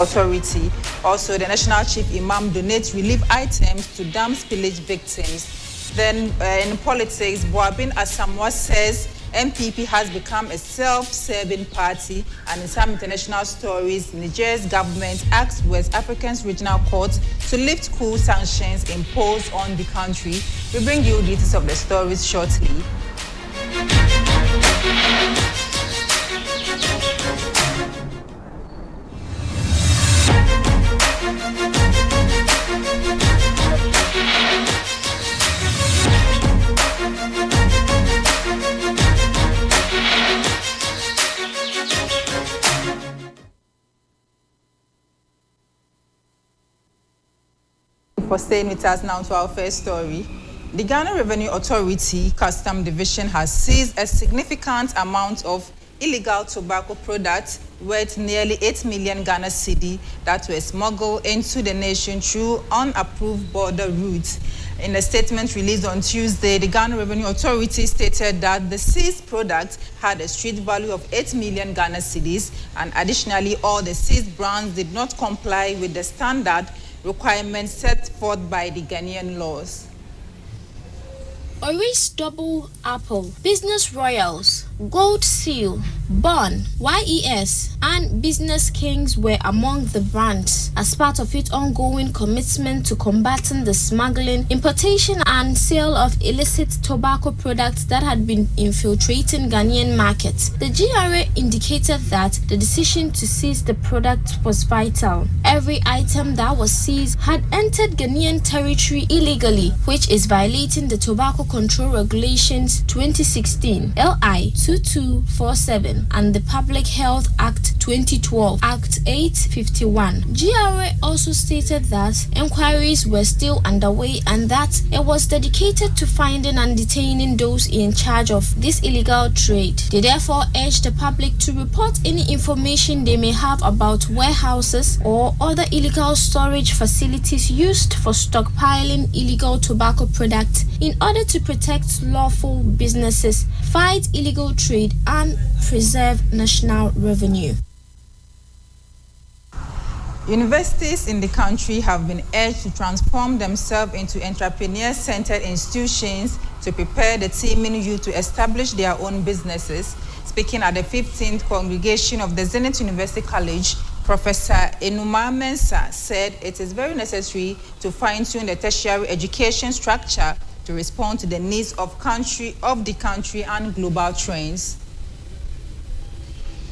Authority. Also, the National Chief Imam donates relief items to dam spillage victims. Then, in politics, Boabin Asamoah says MPP has become a self-serving party, and in some international stories, Nigeria's government asked West Africa's regional court to lift coup sanctions imposed on the country. We bring you details of the stories shortly. For staying with us now to our first story. The Ghana Revenue Authority Custom Division has seized a significant amount of illegal tobacco products worth nearly 8 million Ghana cedi that were smuggled into the nation through unapproved border routes. In a statement released on Tuesday, the Ghana Revenue Authority stated that the seized products had a street value of 8 million Ghana cedis, and additionally, all the seized brands did not comply with the standard requirements set forth by the Ghanaian laws. Oris Double Apple, Business Royals, Gold Seal, Bon, YES, and Business Kings were among the brands as part of its ongoing commitment to combating the smuggling, importation, and sale of illicit tobacco products that had been infiltrating Ghanaian markets. The GRA indicated that the decision to seize the product was vital. Every item that was seized had entered Ghanaian territory illegally, which is violating the Tobacco Control Regulations 2016 LI 2247 and the Public Health Act 2012 Act 851. GRA also stated that inquiries were still underway and that it was dedicated to finding and detaining those in charge of this illegal trade. They therefore urged the public to report any information they may have about warehouses or other illegal storage facilities used for stockpiling illegal tobacco products in order to protect lawful businesses, fight illegal trade, and preserve national revenue. Universities in the country have been urged to transform themselves into entrepreneur-centered institutions to prepare the teeming youth to establish their own businesses. Speaking at the 15th congregation of the Zenith University College, Professor Enuma Mensah said it is very necessary to fine-tune the tertiary education structure to respond to the needs of the country and global trends.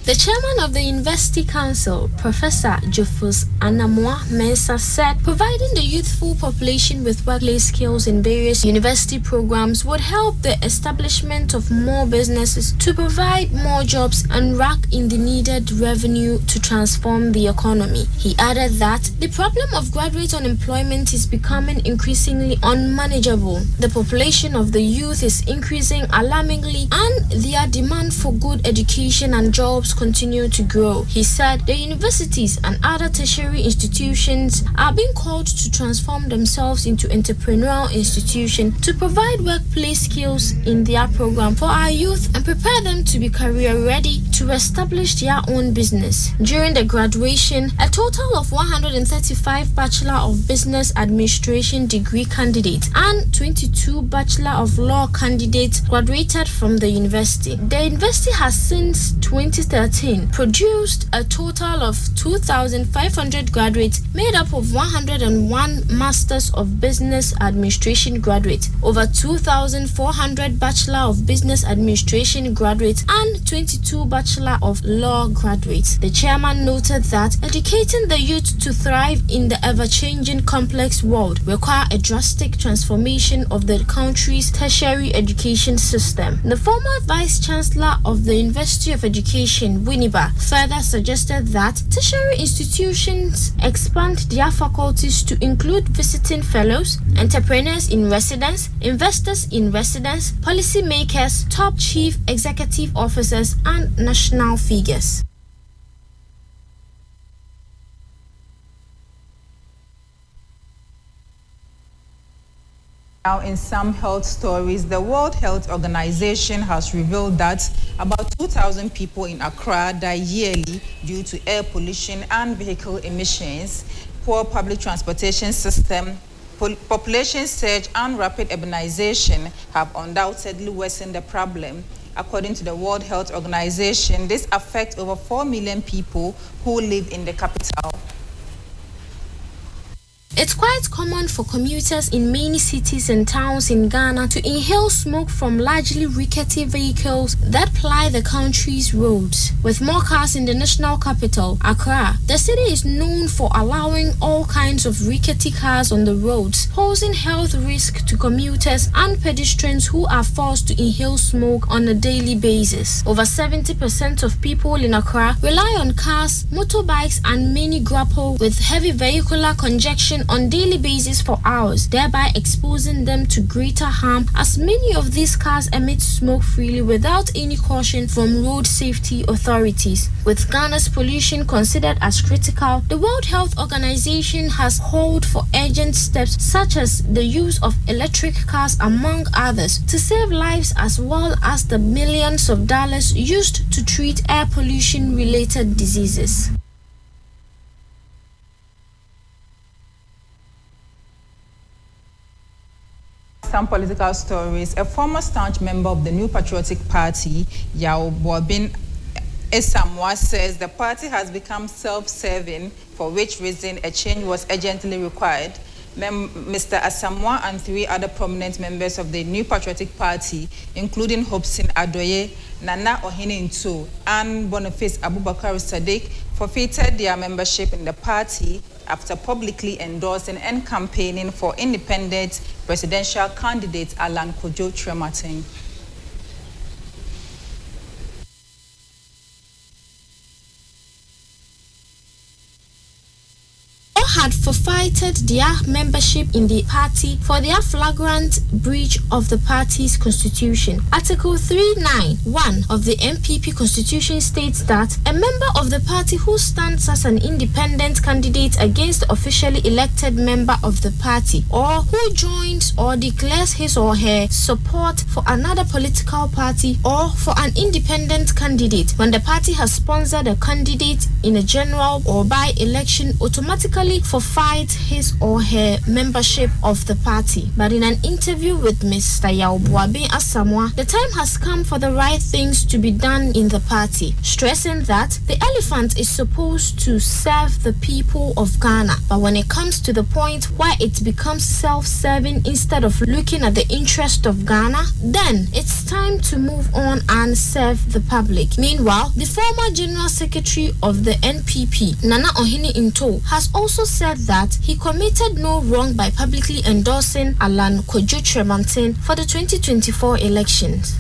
The chairman of the University Council, Professor Jofus Anamoah Mensah, said providing the youthful population with workplace skills in various university programs would help the establishment of more businesses to provide more jobs and rack in the needed revenue to transform the economy. He added that the problem of graduate unemployment is becoming increasingly unmanageable. The population of the youth is increasing alarmingly and their demand for good education and jobs continue to grow. He said the universities and other tertiary institutions are being called to transform themselves into entrepreneurial institutions to provide workplace skills in their program for our youth and prepare them to be career ready to establish their own business. During the graduation, a total of 135 Bachelor of Business Administration degree candidates and 22 Bachelor of Law candidates graduated from the university. The university has since 2013 produced a total of 2,500 graduates made up of 101 Masters of Business Administration graduates, over 2,400 Bachelor of Business Administration graduates, and 22 Bachelor of Law graduates. The chairman noted that educating the youth to thrive in the ever-changing complex world requires a drastic transformation of the country's tertiary education system. The former Vice Chancellor of the University of Education, Winneba, further suggested that tertiary institutions expand their faculties to include visiting fellows, entrepreneurs in residence, investors in residence, policymakers, top chief executive officers, and national figures. Now, in some health stories, the World Health Organization has revealed that about 2,000 people in Accra die yearly due to air pollution and vehicle emissions. Poor public transportation system, population surge, and rapid urbanization have undoubtedly worsened the problem. According to the World Health Organization, this affects over 4 million people who live in the capital. It's quite common for commuters in many cities and towns in Ghana to inhale smoke from largely rickety vehicles that ply the country's roads. With more cars in the national capital, Accra, the city is known for allowing all kinds of rickety cars on the roads, posing health risk to commuters and pedestrians who are forced to inhale smoke on a daily basis. Over 70% of people in Accra rely on cars, motorbikes, and many grapple with heavy vehicular congestion on daily basis for hours, thereby exposing them to greater harm as many of these cars emit smoke freely without any caution from road safety authorities. With Ghana's pollution considered as critical, the World Health Organization has called for urgent steps such as the use of electric cars among others to save lives as well as the millions of dollars used to treat air pollution related diseases. Some political stories. A former staunch member of the New Patriotic Party, Yao Boabin Esamwa, says the party has become self-serving, for which reason a change was urgently required. Mr. Asamoah and 3 other prominent members of the New Patriotic Party, including Hobson Adoye, Nana Ohene-Nto, and Boniface Abubakar Sadiq, forfeited their membership in the party after publicly endorsing and campaigning for independent presidential candidate Alan Kojo Trematin. Had forfeited their membership in the party for their flagrant breach of the party's constitution. Article 391 of the MPP constitution states that a member of the party who stands as an independent candidate against the officially elected member of the party, or who joins or declares his or her support for another political party or for an independent candidate when the party has sponsored a candidate in a general or by-election, automatically forfeit his or her membership of the party. But in an interview with Mr. Yao Boabin Asamoah, the time has come for the right things to be done in the party, stressing that the elephant is supposed to serve the people of Ghana. But when it comes to the point where it becomes self-serving instead of looking at the interest of Ghana, then it's time to move on and serve the public. Meanwhile, the former General Secretary of the NPP, Nana Ohene-Nto, has also said that he committed no wrong by publicly endorsing Alan Kojo Trematin for the 2024 elections.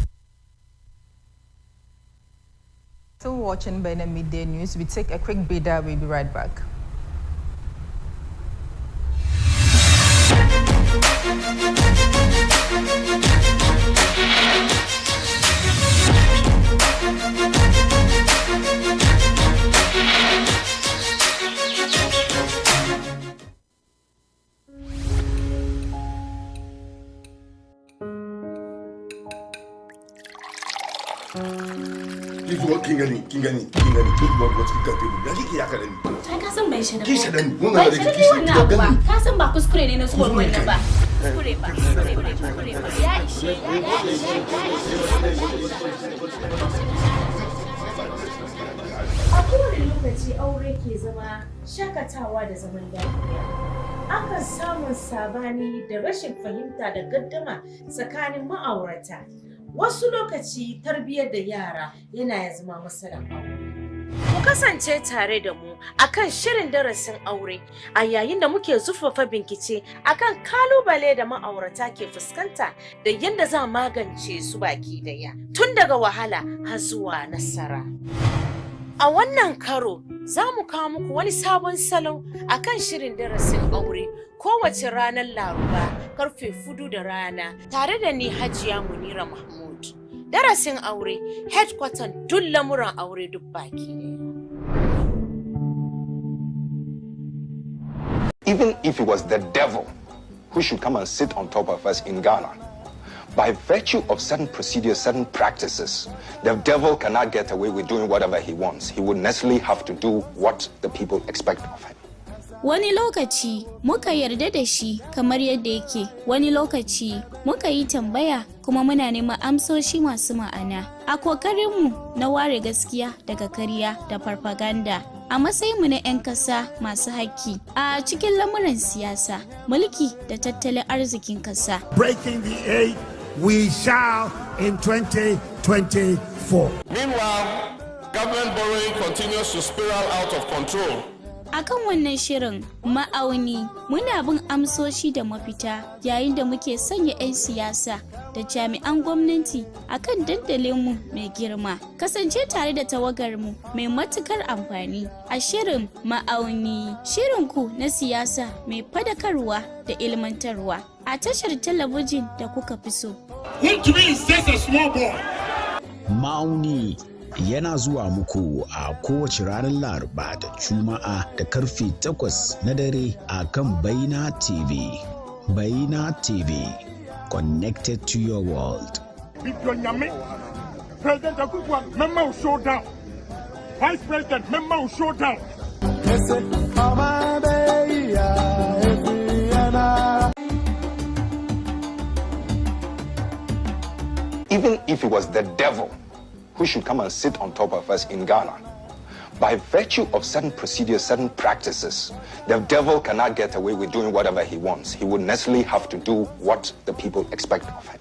Still watching by the midday news. We take a quick breather. We'll be right back. Kingani, what you got to do? I got some mention of A kowane lokaci aure ke zama shakatawa da zaman lafiya. Akan samun sabani da rashin fahimta da gaddama tsakanin ma'aurata. Wasu lokaci tarbiyyar da yara yana ya zama matsalar aure. Ku kasance tare da mu akan shirin darasin aure a yayin da muke zurfafa bincike akan kalubale da ma'aurata ke fuskanta da yadda za magance su baki daya tun daga wahala har zuwa nasara. A wannan karo za mu kawo muku wani sabon salon akan shirin darasin aure kowace ranar Laraba karfe 4 da rana tare da ni Hajiya Munira Mahmud. Darasin aure headquarter duk lamuran aure duk baki ne. Even if it was the devil who should come and sit on top of us in Ghana. By virtue of certain procedures, certain practices, the devil cannot get away with doing whatever he wants. He would necessarily have to do what the people expect of him. Wani lokaci muka yarda da shi kamar yadda yake, wani lokaci muka yi tambaya kuma muna neman amsoshi masu ma'ana. A kokarinmu na ware gaskiya daga ƙarya da farfaganda. A matsayinmu na 'yan ƙasa masu haƙƙi a cikin lamuran siyasa, mulki da tattalin arzikin ƙasa. Breaking the eight, we shall in 2024. Meanwhile, government borrowing continues to spiral out of control. Akan wannan shirin ma'auni muna bin amsoshi da mafita yayin da muke sanya 'yan siyasa da jami'an gwamnati akan dandalinmu mai girma. Kasance tare da tawagarmu mai matukar amfani a shirin ma'auni, shirinku na siyasa mai fadakarwa da ilmantarwa a tashar talabijin da kuka fi so. Ma'auni yana zuwa muku a kowace ranar Laraba da Juma'a da karfe 8 na dare a kan Baina TV. Baina TV, connected to your world. President Akufo, member will show down. Vice President, member will show down. Even if it was the devil who should come and sit on top of us in Ghana, by virtue of certain procedures, certain practices, the devil cannot get away with doing whatever he wants. He would necessarily have to do what the people expect of him.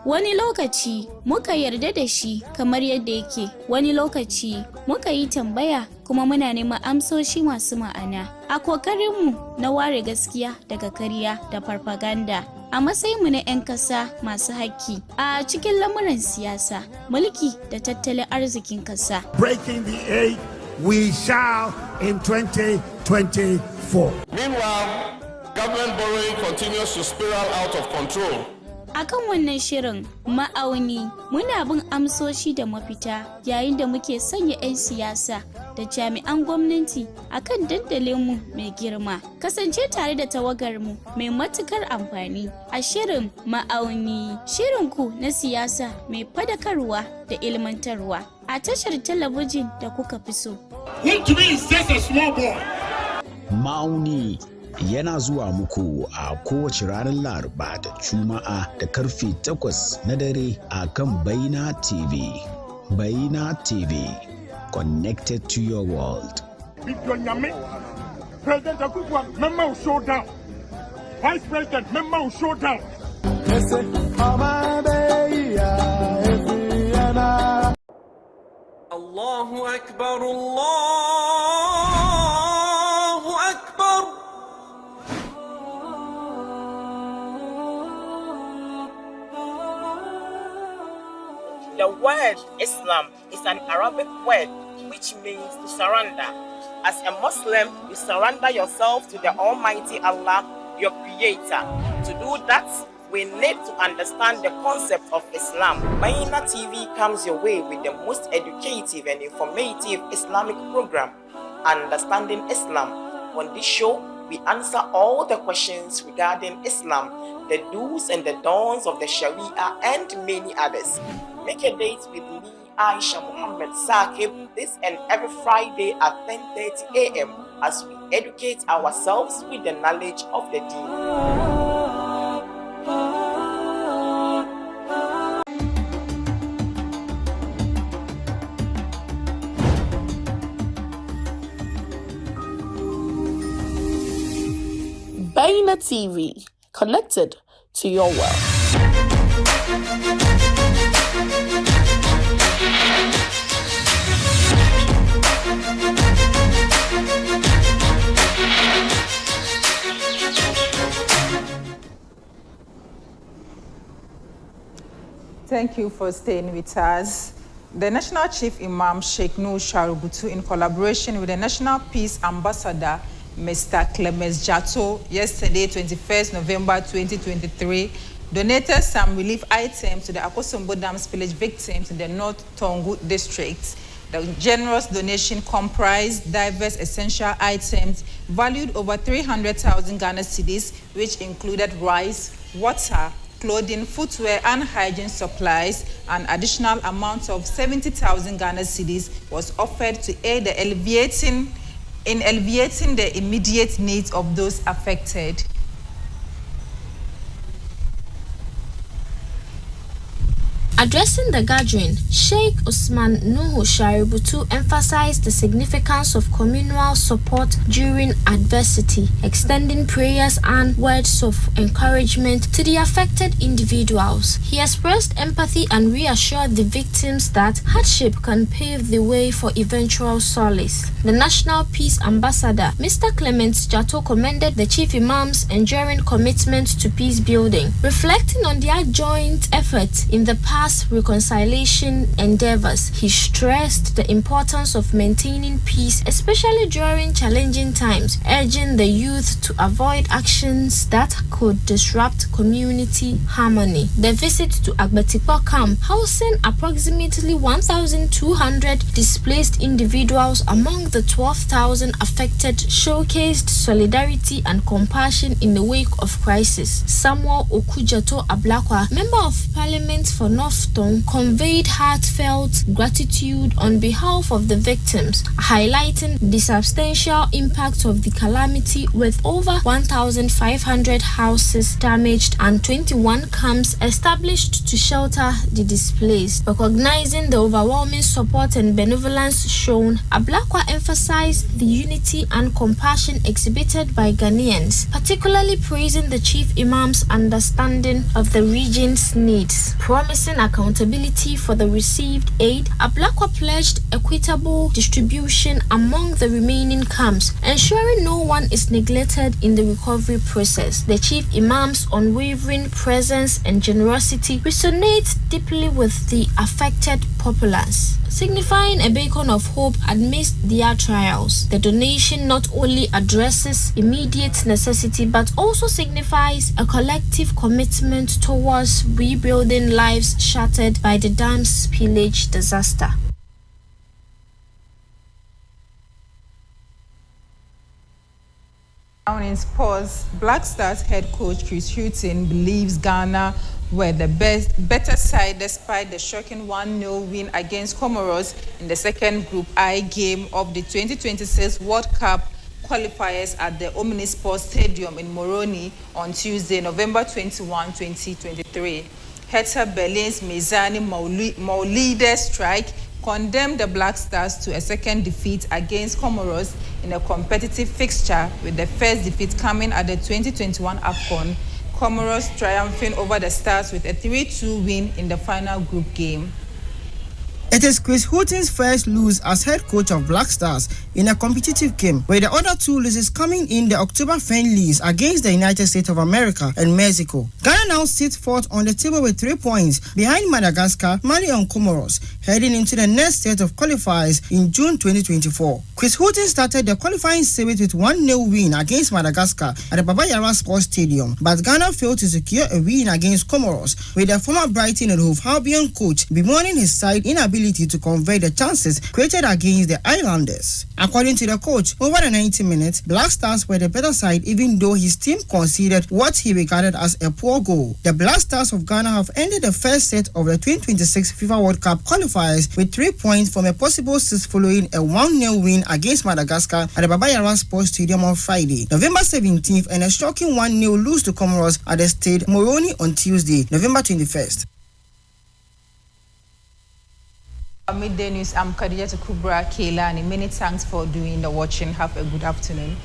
Wani lokaci muka yarda da shi kamar yadda yake, wani lokaci muka yi tambaya kuma muna neman amsoshi masu ma'ana. A kokarinmu na ware gaskiya daga ƙarya da farfaganda. A matsayinmu na 'yan ƙasa masu haƙƙi a cikin lamuran siyasa, mulki da tattalin arzikin ƙasa. Breaking the eight, we shall in 2024. Meanwhile, government borrowing continues to spiral out of control. Akan wannan shirin ma'auni muna bin amsoshi da mafita yayin da muke sanya 'yan siyasa da jami'an gwamnati akan dandalinmu mai girma. Kasance tare da tawagarmu mai matukar amfani a shirin ma'auni, shirinku na siyasa mai fadakarwa da ilmantarwa a tashar talabijin da kuka fi so. Ma'auni yana zuwa muku a kowace ranar Laraba da Juma'a da karfe 8 na dare a kan Baina TV. Baina TV, connected to your world. President Akufo, member will show down. Vice President, member will show down. Allahu Akbar, Allahu Akbar. The word Islam is an Arabic word which means to surrender. As a Muslim, you surrender yourself to the Almighty Allah, your Creator. To do that, we need to understand the concept of Islam. Baina TV comes your way with the most educative and informative Islamic program, Understanding Islam. On this show, we answer all the questions regarding Islam, the do's and the don'ts of the Sharia, and many others. Make a date with me, Aisha Muhammad Saqib, this and every Friday at 10:30 a.m. as we educate ourselves with the knowledge of the deen. Baina TV, connected to your world. Thank you for staying with us. The National Chief Imam Sheikh Nur Sharubutu, in collaboration with the National Peace Ambassador, Mr. Clemens Jato, yesterday, 21st November 2023, donated some relief items to the Akosombo Dam spillage victims in the North Tongu district. The generous donation comprised diverse essential items valued over 300,000 Ghana cedis, which included rice, water, clothing, footwear, and hygiene supplies. An additional amount of 70,000 Ghana cedis was offered to aid in alleviating the immediate needs of those affected. Addressing the gathering, Sheikh Usman Nuhu Shaributu emphasized the significance of communal support during adversity, extending prayers and words of encouragement to the affected individuals. He expressed empathy and reassured the victims that hardship can pave the way for eventual solace. The National Peace Ambassador, Mr. Clement Jato, commended the Chief Imam's enduring commitment to peace building, reflecting on their joint efforts in the past reconciliation endeavors. He stressed the importance of maintaining peace, especially during challenging times, urging the youth to avoid actions that could disrupt community harmony. The visit to Agbatikwa camp, housing approximately 1,200 displaced individuals among the 12,000 affected, showcased solidarity and compassion in the wake of crisis. Samuel Okujato Ablakwa, Member of Parliament for North Stone, conveyed heartfelt gratitude on behalf of the victims, highlighting the substantial impact of the calamity, with over 1,500 houses damaged and 21 camps established to shelter the displaced. Recognizing the overwhelming support and benevolence shown, Ablakwa emphasized the unity and compassion exhibited by Ghanaians, particularly praising the Chief Imam's understanding of the region's needs. Promising accountability for the received aid, Ablakwa pledged equitable distribution among the remaining camps, ensuring no one is neglected in the recovery process. The Chief Imam's unwavering presence and generosity resonates deeply with the affected populace, signifying a beacon of hope amidst their trials. The donation not only addresses immediate necessity but also signifies a collective commitment towards rebuilding lives shattered by the dam spillage disaster. Down in sports, Black Stars head coach Chris Hughton believes Ghana were the better side despite the shocking 1-0 win against Comoros in the second Group I game of the 2026 World Cup qualifiers at the Omnisport Stadium in Moroni on Tuesday, November 21, 2023. Hertha Berlin's Mizani Maulide strike condemned the Black Stars to a second defeat against Comoros in a competitive fixture, with the first defeat coming at the 2021 AFCON. Comoros triumphing over the Stars with a 3-2 win in the final group game. It is Chris Hughton's first lose as head coach of Black Stars in a competitive game, with the other two losses coming in the October friendlies against the United States of America and Mexico. Ghana now sits fourth on the table with 3 points behind Madagascar, Mali and Comoros, heading into the next set of qualifiers in June 2024. Chris Hughton started the qualifying series with 1-0 win against Madagascar at the Baba Yara Sports Stadium, but Ghana failed to secure a win against Comoros, with the former Brighton and Hove Albion coach bemoaning his side inability to convert the chances created against the Islanders. According to the coach, over the 90 minutes, Black Stars were the better side, even though his team conceded what he regarded as a poor goal. The Black Stars of Ghana have ended the first set of the 2026 FIFA World Cup qualifiers with 3 points from a possible 6 following a 1-0 win against Madagascar at the Baba Yara Sports Stadium on Friday, November 17th, and a shocking 1-0 lose to Comoros at the Stade Moroni on Tuesday, November 21st. Midday News, I'm Khadija Kubra Keilani. Many thanks for doing the watching. Have a good afternoon.